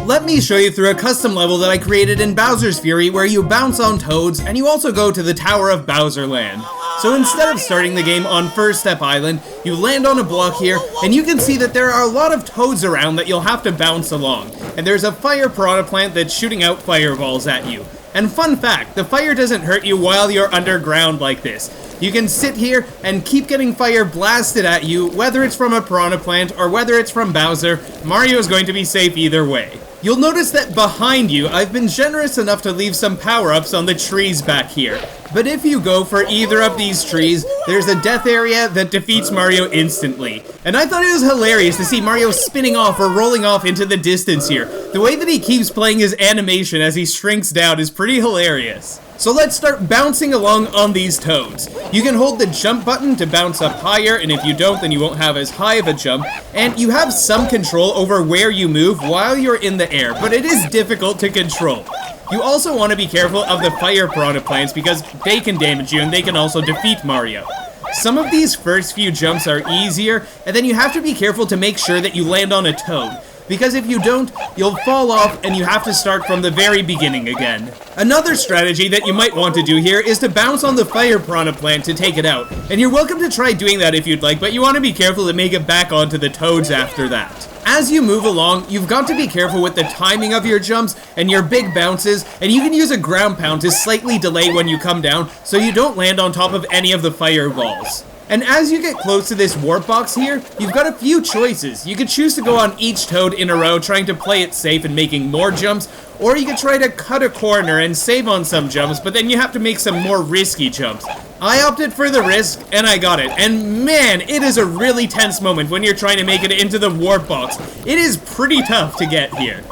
Let me show you through a custom level that I created in Bowser's Fury where you bounce on Toads and you also go to the Tower of Bowserland. So instead of starting the game on First Step Island, you land on a block here and you can see that there are a lot of Toads around that you'll have to bounce along. And there's a fire piranha plant that's shooting out fireballs at you. And fun fact, the fire doesn't hurt you while you're underground like this. You can sit here and keep getting fire blasted at you, whether it's from a piranha plant or whether it's from Bowser. Mario is going to be safe either way. You'll notice that behind you, I've been generous enough to leave some power-ups on the trees back here. But if you go for either of these trees, there's a death area that defeats Mario instantly. And I thought it was hilarious to see Mario spinning off or rolling off into the distance here. The way that he keeps playing his animation as he shrinks down is pretty hilarious. So let's start bouncing along on these Toads. You can hold the jump button to bounce up higher, and if you don't, then you won't have as high of a jump. And you have some control over where you move while you're in the air, but it is difficult to control. You also want to be careful of the fire piranha plants because they can damage you and they can also defeat Mario. Some of these first few jumps are easier, and then you have to be careful to make sure that you land on a Toad. Because if you don't, you'll fall off and you have to start from the very beginning again. Another strategy that you might want to do here is to bounce on the fire piranha plant to take it out. And you're welcome to try doing that if you'd like, but you want to be careful to make it back onto the Toads after that. As you move along, you've got to be careful with the timing of your jumps and your big bounces, and you can use a ground pound to slightly delay when you come down so you don't land on top of any of the fireballs. And as you get close to this warp box here, you've got a few choices. You could choose to go on each Toad in a row, trying to play it safe and making more jumps, or you could try to cut a corner and save on some jumps, but then you have to make some more risky jumps. I opted for the risk, and I got it. And man, it is a really tense moment when you're trying to make it into the warp box. It is pretty tough to get here.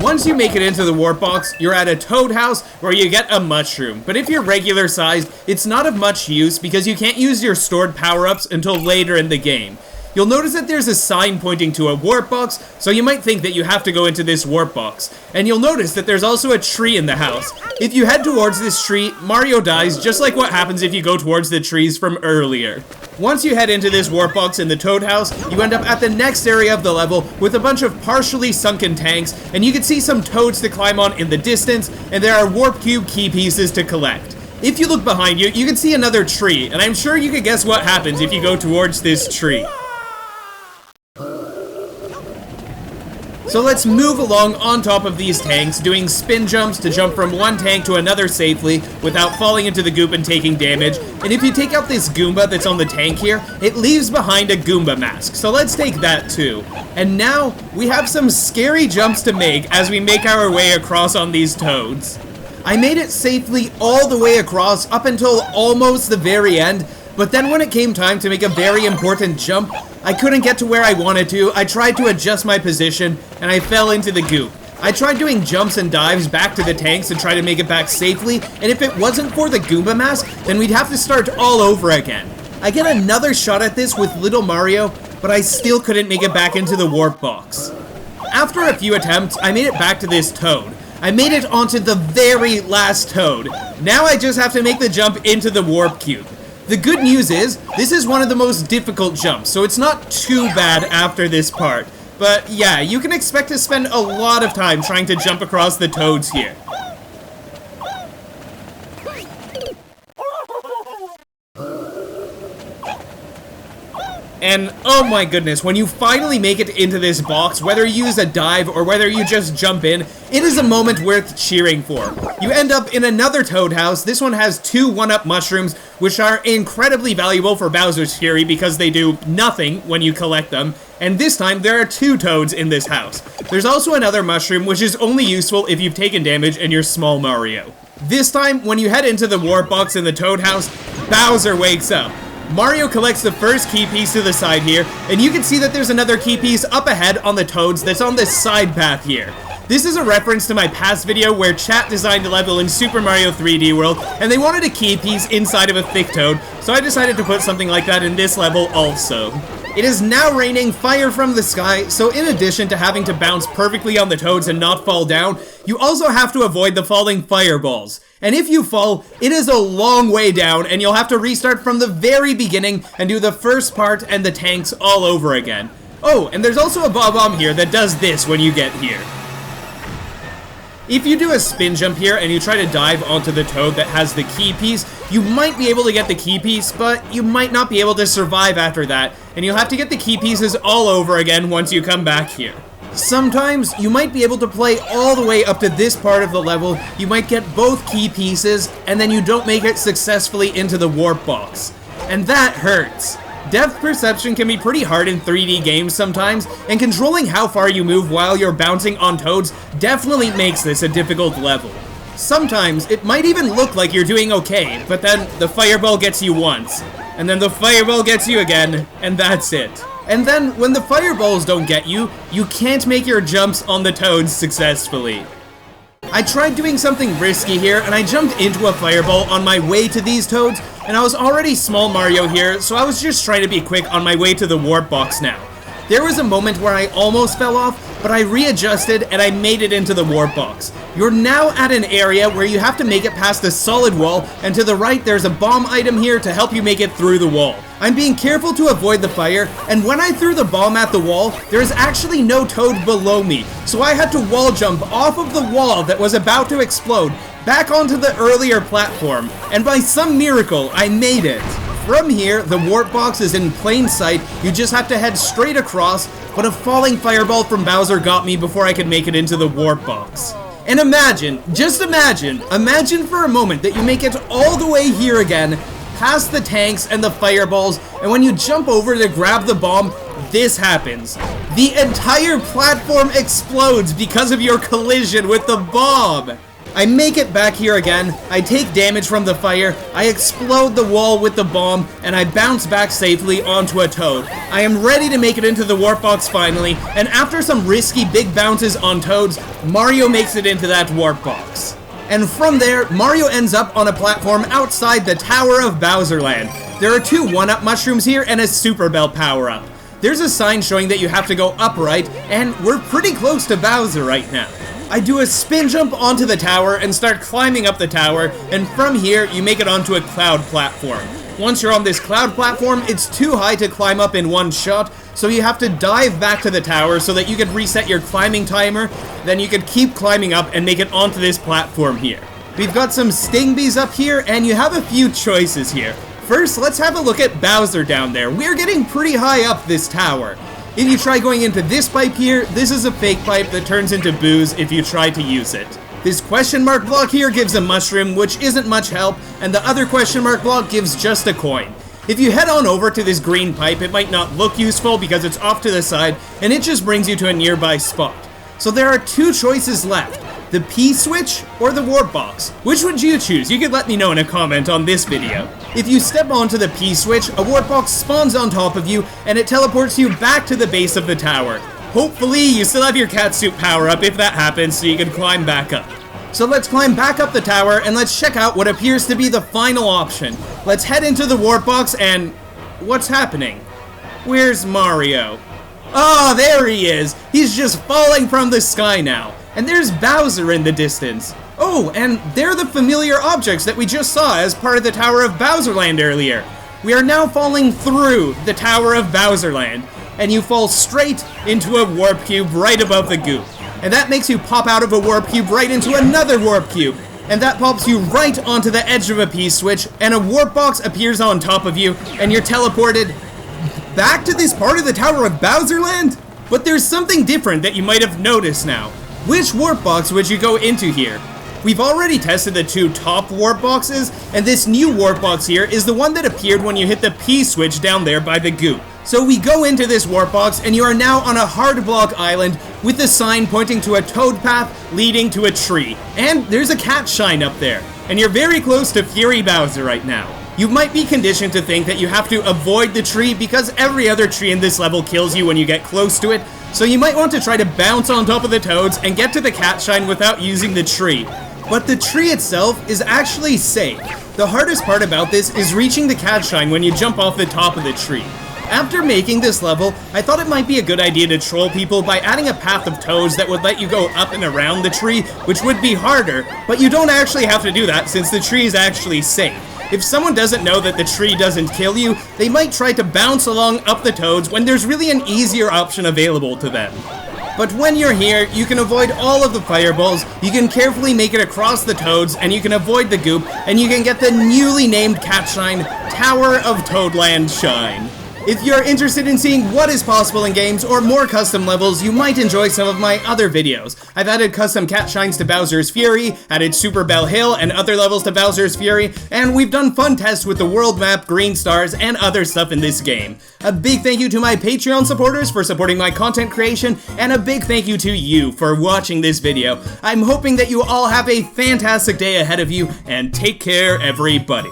Once you make it into the warp box, you're at a Toad house where you get a mushroom. But if you're regular sized, it's not of much use because you can't use your stored power-ups until later in the game. You'll notice that there's a sign pointing to a warp box, so you might think that you have to go into this warp box. And you'll notice that there's also a tree in the house. If you head towards this tree, Mario dies, just like what happens if you go towards the trees from earlier. Once you head into this warp box in the Toad house, you end up at the next area of the level with a bunch of partially sunken tanks, and you can see some Toads to climb on in the distance, and there are Warp Cube key pieces to collect. If you look behind you, you can see another tree, and I'm sure you can guess what happens if you go towards this tree. So let's move along on top of these tanks, doing spin jumps to jump from one tank to another safely without falling into the goop and taking damage. And if you take out this Goomba that's on the tank here, it leaves behind a Goomba mask. So let's take that too. And now we have some scary jumps to make as we make our way across on these Toads. I made it safely all the way across up until almost the very end. But then when it came time to make a very important jump, I couldn't get to where I wanted to. I tried to adjust my position, and I fell into the goop. I tried doing jumps and dives back to the tanks and try to make it back safely, and if it wasn't for the Goomba mask, then we'd have to start all over again. I get another shot at this with Little Mario, but I still couldn't make it back into the warp box. After a few attempts, I made it back to this Toad. I made it onto the very last Toad. Now I just have to make the jump into the Warp Cube. The good news is, this is one of the most difficult jumps, so it's not too bad after this part. But yeah, you can expect to spend a lot of time trying to jump across the Toads here. And oh my goodness, when you finally make it into this box, whether you use a dive or whether you just jump in, it is a moment worth cheering for. You end up in another Toad house. This one has 2 1-up mushrooms, which are incredibly valuable for Bowser's Fury because they do nothing when you collect them. And this time, there are 2 Toads in this house. There's also another mushroom, which is only useful if you've taken damage and you're small Mario. This time, when you head into the warp box in the Toad house, Bowser wakes up. Mario collects the first key piece to the side here, and you can see that there's another key piece up ahead on the Toads that's on this side path here. This is a reference to my past video where chat designed a level in Super Mario 3D World, and they wanted a key piece inside of a thick Toad, so I decided to put something like that in this level also. It is now raining fire from the sky, so in addition to having to bounce perfectly on the toads and not fall down, you also have to avoid the falling fireballs. And if you fall, it is a long way down, and you'll have to restart from the very beginning and do the first part and the tanks all over again. Oh, and there's also a Bob-omb here that does this when you get here. If you do a spin jump here and you try to dive onto the toad that has the key piece, you might be able to get the key piece, but you might not be able to survive after that, and you'll have to get the key pieces all over again once you come back here. Sometimes, you might be able to play all the way up to this part of the level, you might get both key pieces, and then you don't make it successfully into the warp box. And that hurts. Depth perception can be pretty hard in 3D games sometimes, and controlling how far you move while you're bouncing on toads definitely makes this a difficult level. Sometimes, it might even look like you're doing okay, but then the fireball gets you once, and then the fireball gets you again, and that's it. And then, when the fireballs don't get you, you can't make your jumps on the toads successfully. I tried doing something risky here, and I jumped into a fireball on my way to these toads, and I was already Small Mario here, so I was just trying to be quick on my way to the warp box now. There was a moment where I almost fell off, but I readjusted and I made it into the warp box. You're now at an area where you have to make it past a solid wall, and to the right there's a bomb item here to help you make it through the wall. I'm being careful to avoid the fire, and when I threw the bomb at the wall, there is actually no toad below me, so I had to wall jump off of the wall that was about to explode, back onto the earlier platform, and by some miracle, I made it. From here, the warp box is in plain sight, you just have to head straight across, but a falling fireball from Bowser got me before I could make it into the warp box. And imagine, just imagine for a moment that you make it all the way here again, past the tanks and the fireballs, and when you jump over to grab the bomb, this happens. The entire platform explodes because of your collision with the bomb! I make it back here again, I take damage from the fire, I explode the wall with the bomb, and I bounce back safely onto a toad. I am ready to make it into the warp box finally, and after some risky big bounces on toads, Mario makes it into that warp box. And from there, Mario ends up on a platform outside the Tower of Bowserland. There are 2 1-up mushrooms here and a Super Bell power-up. There's a sign showing that you have to go upright, and we're pretty close to Bowser right now. I do a spin jump onto the tower and start climbing up the tower, and from here, you make it onto a cloud platform. Once you're on this cloud platform, it's too high to climb up in one shot, so you have to dive back to the tower so that you can reset your climbing timer, then you can keep climbing up and make it onto this platform here. We've got some sting bees up here, and you have a few choices here. First, let's have a look at Bowser down there. We're getting pretty high up this tower. If you try going into this pipe here, this is a fake pipe that turns into booze if you try to use it. This question mark block here gives a mushroom, which isn't much help, and the other question mark block gives just a coin. If you head on over to this green pipe, it might not look useful because it's off to the side, and it just brings you to a nearby spot. So there are 2 choices left, the P-switch or the warp box. Which would you choose? You could let me know in a comment on this video. If you step onto the P-switch, a warp box spawns on top of you, and it teleports you back to the base of the tower. Hopefully, you still have your catsuit power-up if that happens, so you can climb back up. So let's climb back up the tower, and let's check out what appears to be the final option. Let's head into the warp box, and what's happening? Where's Mario? Oh, there he is! He's just falling from the sky now. And there's Bowser in the distance. Oh, and they're the familiar objects that we just saw as part of the Tower of Bowserland earlier. We are now falling through the Tower of Bowserland, and you fall straight into a warp cube right above the goop. And that makes you pop out of a warp cube right into another warp cube. And that pops you right onto the edge of a P-switch, and a warp box appears on top of you, and you're teleported back to this part of the Tower of Bowserland? But there's something different that you might have noticed now. Which warp box would you go into here? We've already tested the 2 top warp boxes, and this new warp box here is the one that appeared when you hit the P-switch down there by the goop. So we go into this warp box, and you are now on a hard block island with a sign pointing to a toad path leading to a tree. And there's a cat shine up there, and you're very close to Fury Bowser right now. You might be conditioned to think that you have to avoid the tree because every other tree in this level kills you when you get close to it, so you might want to try to bounce on top of the toads and get to the cat shine without using the tree. But the tree itself is actually safe. The hardest part about this is reaching the cat shine when you jump off the top of the tree. After making this level, I thought it might be a good idea to troll people by adding a path of toads that would let you go up and around the tree, which would be harder, but you don't actually have to do that since the tree is actually safe. If someone doesn't know that the tree doesn't kill you, they might try to bounce along up the toads when there's really an easier option available to them. But when you're here, you can avoid all of the fireballs, you can carefully make it across the toads, and you can avoid the goop, and you can get the newly named cat shine, Tower of Toadland Shine. If you're interested in seeing what is possible in games or more custom levels, you might enjoy some of my other videos. I've added custom cat shines to Bowser's Fury, added Super Bell Hill and other levels to Bowser's Fury, and we've done fun tests with the world map, green stars, and other stuff in this game. A big thank you to my Patreon supporters for supporting my content creation, and a big thank you to you for watching this video. I'm hoping that you all have a fantastic day ahead of you, and take care, everybody.